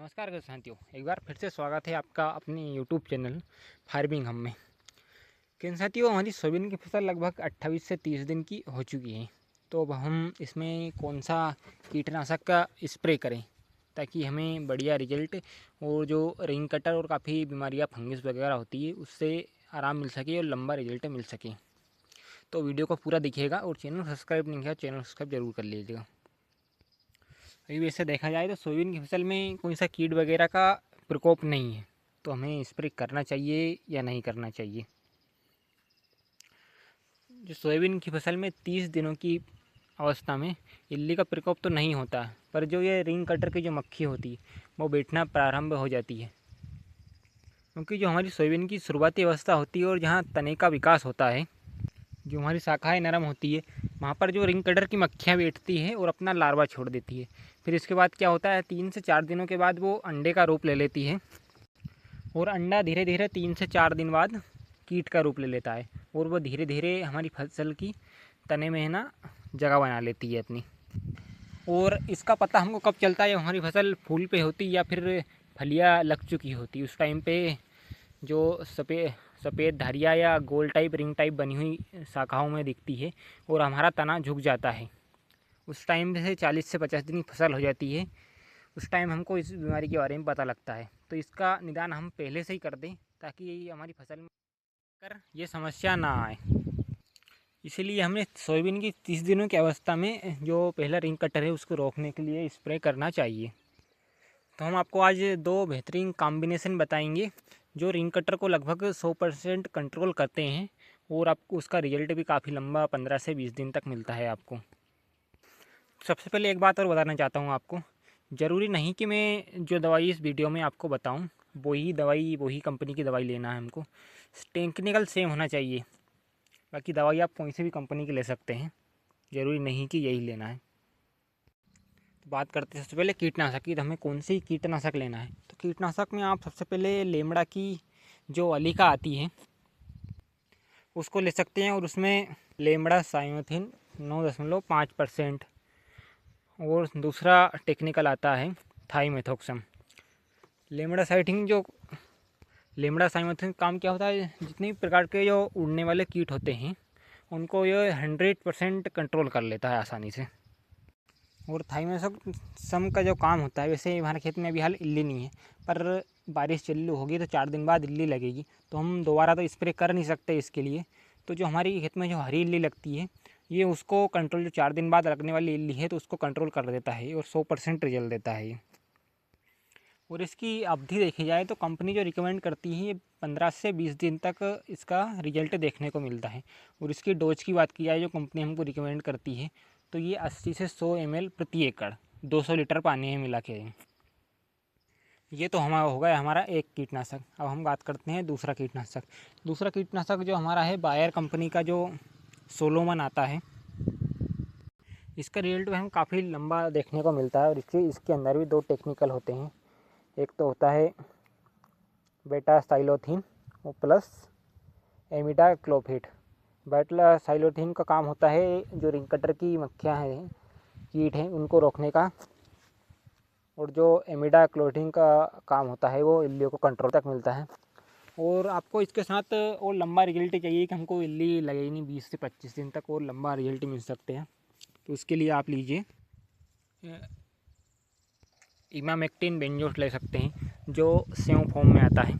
नमस्कार साथियों, एक बार फिर से स्वागत है आपका अपने यूट्यूब चैनल फार्मिंग हम में। साथियों, हमारी सोयाबीन की फसल लगभग 28 से 30 दिन की हो चुकी है। तो अब हम इसमें कौन सा कीटनाशक का स्प्रे करें ताकि हमें बढ़िया रिजल्ट और जो रिंग कटर और काफ़ी बीमारियां फंगस वगैरह होती है उससे आराम मिल सके और लंबा रिजल्ट मिल सके। तो वीडियो को पूरा देखिएगा और चैनल सब्सक्राइब नहीं किया चैनल सब्सक्राइब जरूर कर लीजिएगा। अभी वैसे देखा जाए तो सोयाबीन की फसल में कोई सा कीट वगैरह का प्रकोप नहीं है, तो हमें स्प्रे करना चाहिए या नहीं करना चाहिए। जो सोयाबीन की फसल में 30 दिनों की अवस्था में इल्ली का प्रकोप तो नहीं होता, पर जो ये रिंग कटर की जो मक्खी होती है वो बैठना प्रारंभ हो जाती है। क्योंकि जो हमारी सोयाबीन की शुरुआती अवस्था होती है और जहाँ तने का विकास होता है, जो हमारी शाखाएं नरम होती है, वहाँ पर जो रिंग कटर की मक्खियाँ बैठती है और अपना लार्वा छोड़ देती है। फिर इसके बाद क्या होता है, 3 से 4 दिनों के बाद वो अंडे का रूप ले लेती है और अंडा धीरे धीरे 3 से 4 दिन बाद कीट का रूप ले लेता है और वो धीरे धीरे हमारी फसल की तने में है ना जगह बना लेती है अपनी। और इसका पता हमको कब चलता है, हमारी फसल फूल पे होती या फिर फलियाँ लग चुकी होती, उस टाइम पे जो सफ़ेद धारियाँ या गोल टाइप रिंग टाइप बनी हुई शाखाओं में दिखती है और हमारा तना झुक जाता है। उस टाइम से 40 से 50 दिन की फसल हो जाती है। उस टाइम हमको इस बीमारी के बारे में पता लगता है, तो इसका निदान हम पहले से ही कर दें ताकि हमारी फसल में कर ये समस्या ना आए। इसीलिए हमने सोयाबीन की 30 दिनों की अवस्था में जो पहला रिंग कटर है उसको रोकने के लिए स्प्रे करना चाहिए। तो हम आपको आज 2 बेहतरीन कॉम्बिनेशन बताएंगे जो रिंग कटर को लगभग 100% कंट्रोल करते हैं और आपको उसका रिजल्ट भी काफ़ी लंबा 15 से 20 दिन तक मिलता है आपको। सबसे पहले एक बात और बताना चाहता हूँ आपको, ज़रूरी नहीं कि मैं जो दवाई इस वीडियो में आपको बताऊँ वही दवाई वही कंपनी की दवाई लेना है हमको। टेक्निकल सेम होना चाहिए, बाकी दवाई आप कोई से भी कंपनी की ले सकते हैं, ज़रूरी नहीं कि यही लेना है। तो बात करते हैं सबसे पहले कीटनाशक की, तो हमें कौन सी कीटनाशक लेना है। तो कीटनाशक में आप सबसे पहले लेमड़ा की जो अलीका आती है उसको ले सकते हैं और उसमें लेमड़ा साइमोथिन 9.5% और दूसरा टेक्निकल आता है थाइमेथोक्सम। लेमड़ा साइमोथिन काम क्या होता है, जितनी प्रकार के जो उड़ने वाले कीट होते हैं उनको ये 100% कंट्रोल कर लेता है आसानी से। और थाइमेथोक्सम का जो काम होता है, वैसे हमारे खेत में अभी हाल इल्ली नहीं है, पर बारिश चालू होगी तो 4 दिन बाद इल्ली लगेगी, तो हम दोबारा तो स्प्रे कर नहीं सकते इसके लिए। तो जो हमारी खेत में जो हरी इल्ली लगती है ये उसको कंट्रोल, जो 4 दिन बाद लगने वाली इल्ली है तो उसको कंट्रोल कर देता है और 100% रिजल्ट देता है ये। और इसकी अवधि देखी जाए तो कंपनी जो रिकमेंड करती है ये 15 से 20 दिन तक इसका रिजल्ट देखने को मिलता है। और इसकी डोज की बात की जाए जो कंपनी हमको रिकमेंड करती है तो ये 80 से 100 ml प्रति एकड़ 200 लीटर पानी में मिला के। ये तो हमारा हो गया हमारा एक कीटनाशक। अब हम बात करते हैं दूसरा कीटनाशक जो हमारा है बायर कंपनी का जो सोलोमन आता है। इसका रिजल्ट हम काफ़ी लंबा देखने को मिलता है और इसके अंदर भी 2 टेक्निकल होते हैं। एक तो होता है बेटा साइलोथिन और प्लस एमिडाक्लोपिड। बेटा साइलोथिन का काम होता है जो रिंग कटर की मक्खियाँ हैं, कीट हैं, उनको रोकने का, और जो एमिडाक्लोपिड का काम होता है वो इल्लियों को कंट्रोल तक मिलता है। और आपको इसके साथ और लंबा रिजल्ट चाहिए कि हमको इल्ली लगे ही नहीं, 20 से 25 दिन तक और लंबा रिजल्ट मिल सकते हैं, तो उसके लिए आप लीजिए इमामेक्टिन बेंजोएट ले सकते हैं जो सेव फॉर्म में आता है।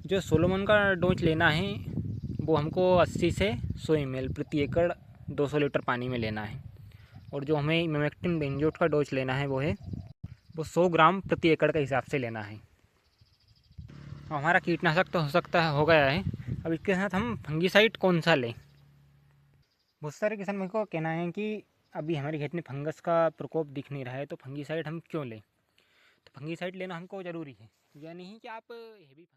जो सोलोमन का डोज लेना है वो हमको 80 से 100 ml प्रति एकड़ 200 लीटर पानी में लेना है। और जो हमें इमामेक्टिन बेंजोएट का डोज लेना है वो 100 ग्राम प्रति एकड़ के हिसाब से लेना है। हमारा कीटनाशक तो हो गया है। अब इसके साथ हम फंगीसाइड कौन सा लें। बहुत सारे किसान को कहना है कि अभी हमारे खेत में फंगस का प्रकोप दिख नहीं रहा है तो फंगीसाइड हम क्यों लें। तो फंगीसाइड लेना हमको ज़रूरी है, यह नहीं कि आप हेवी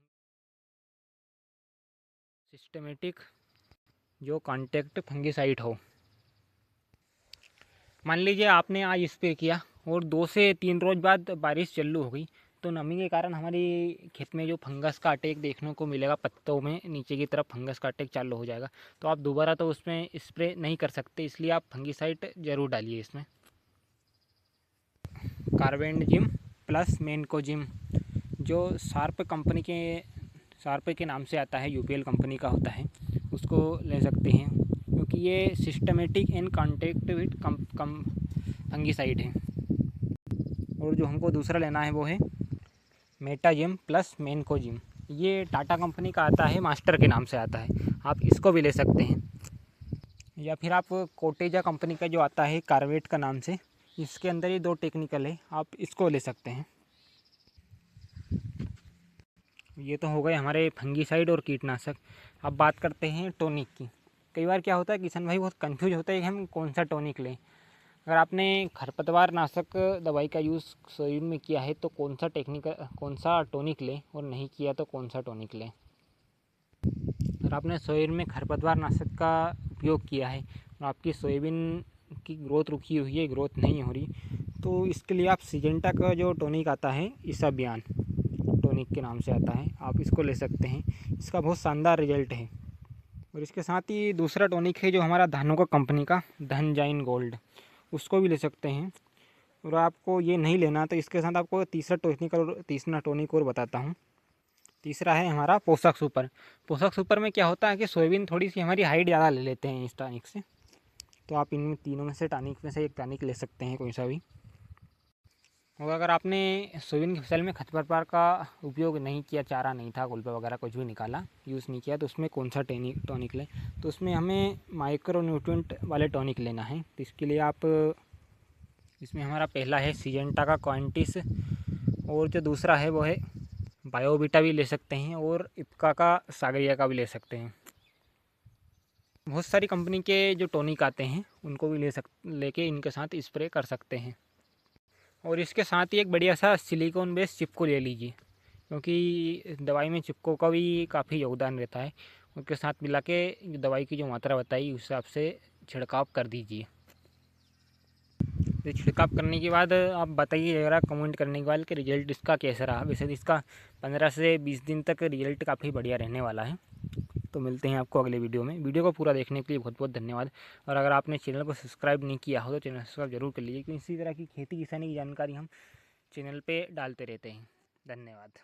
सिस्टमेटिक जो कॉन्टैक्ट फंगीसाइड हो। मान लीजिए आपने आज स्प्रे किया और 2 से 3 रोज बाद बारिश चालू हो गई, तो नमी के कारण हमारी खेत में जो फंगस का अटैक देखने को मिलेगा, पत्तों में नीचे की तरफ फंगस का अटैक चालू हो जाएगा, तो आप दोबारा तो उसमें स्प्रे नहीं कर सकते, इसलिए आप फंगीसाइड ज़रूर डालिए इसमें। कार्बेंडजिम प्लस मेनकोजिम, जो शार्प के नाम से आता है, यूपीएल कंपनी का होता है, उसको ले सकते हैं क्योंकि ये systematic in contact with come fungicide है। और जो हमको दूसरा लेना है वो है मेटाजिम प्लस मेनकोजिम। ये टाटा कंपनी का आता है, मास्टर के नाम से आता है, आप इसको भी ले सकते हैं। या फिर आप कोटेजा कंपनी का जो आता है कार्वेट का नाम से, इसके अंदर ये 2 टेक्निकल है, आप इसको ले सकते हैं। ये तो हो गए हमारे फंगीसाइड और कीटनाशक। अब बात करते हैं टॉनिक की। कई बार क्या होता है, किसान भाई बहुत कंफ्यूज होता है कि हम कौन सा टॉनिक लें। अगर आपने खरपतवार नाशक दवाई का यूज़ सोयाबीन में किया है तो कौन सा टॉनिक लें, और नहीं किया तो कौन सा टॉनिक लें। अगर आपने सोयाबीन में खरपतवार नाशक का उपयोग किया है और आपकी सोयाबीन की ग्रोथ रुकी हुई है, ग्रोथ नहीं हो रही, तो इसके लिए आप सिजेंटा का जो टॉनिक आता है, इसाबियान टॉनिक के नाम से आता है, आप इसको ले सकते हैं। इसका बहुत शानदार रिजल्ट है। और इसके साथ ही दूसरा टॉनिक है जो हमारा धानुका कंपनी का धनजाइन गोल्ड, उसको भी ले सकते हैं। और आपको ये नहीं लेना तो इसके साथ आपको तीसरा टॉनिक और बताता हूँ। तीसरा है हमारा पोषक सुपर। पोषक सुपर में क्या होता है कि सोयाबीन थोड़ी सी हमारी हाइट ज़्यादा ले लेते हैं इस टॉनिक से, तो आप इन तीनों में से टॉनिक में से एक टॉनिक ले सकते हैं, कोई सा भी। और अगर आपने सोयाबीन की फसल में खरपतवार का उपयोग नहीं किया, चारा नहीं था, गुलपा वगैरह कुछ भी निकाला, यूज़ नहीं किया, तो उसमें कौन सा टॉनिक लें, तो उसमें हमें माइक्रो न्यूट्रिएंट वाले टॉनिक लेना है। तो इसके लिए आप, इसमें हमारा पहला है सिजेंटा का क्वांटिस, और जो दूसरा है वो है बायोविटा भी ले सकते हैं, और इप्का का सागरिया का भी ले सकते हैं। बहुत सारी कंपनी के जो टॉनिक आते हैं उनको भी लेके इनके साथ स्प्रे कर सकते हैं। और इसके साथ ही एक बढ़िया सा सिलिकॉन बेस चिपको ले लीजिए, क्योंकि दवाई में चिपको का भी काफ़ी योगदान रहता है। उसके साथ मिला के दवाई की जो मात्रा बताई उस हिसाब से छिड़काव कर दीजिए। तो छिड़काव करने के बाद आप बताइए ज़रा कमेंट करने के बाद कि रिज़ल्ट इसका कैसा रहा। वैसे इसका 15 से 20 दिन तक रिज़ल्ट काफ़ी बढ़िया रहने वाला है। तो मिलते हैं आपको अगले वीडियो में। वीडियो को पूरा देखने के लिए बहुत बहुत धन्यवाद। और अगर आपने चैनल को सब्सक्राइब नहीं किया हो तो चैनल सब्सक्राइब जरूर कर लीजिए, क्योंकि इसी तरह की खेती किसानी की जानकारी हम चैनल पे डालते रहते हैं। धन्यवाद।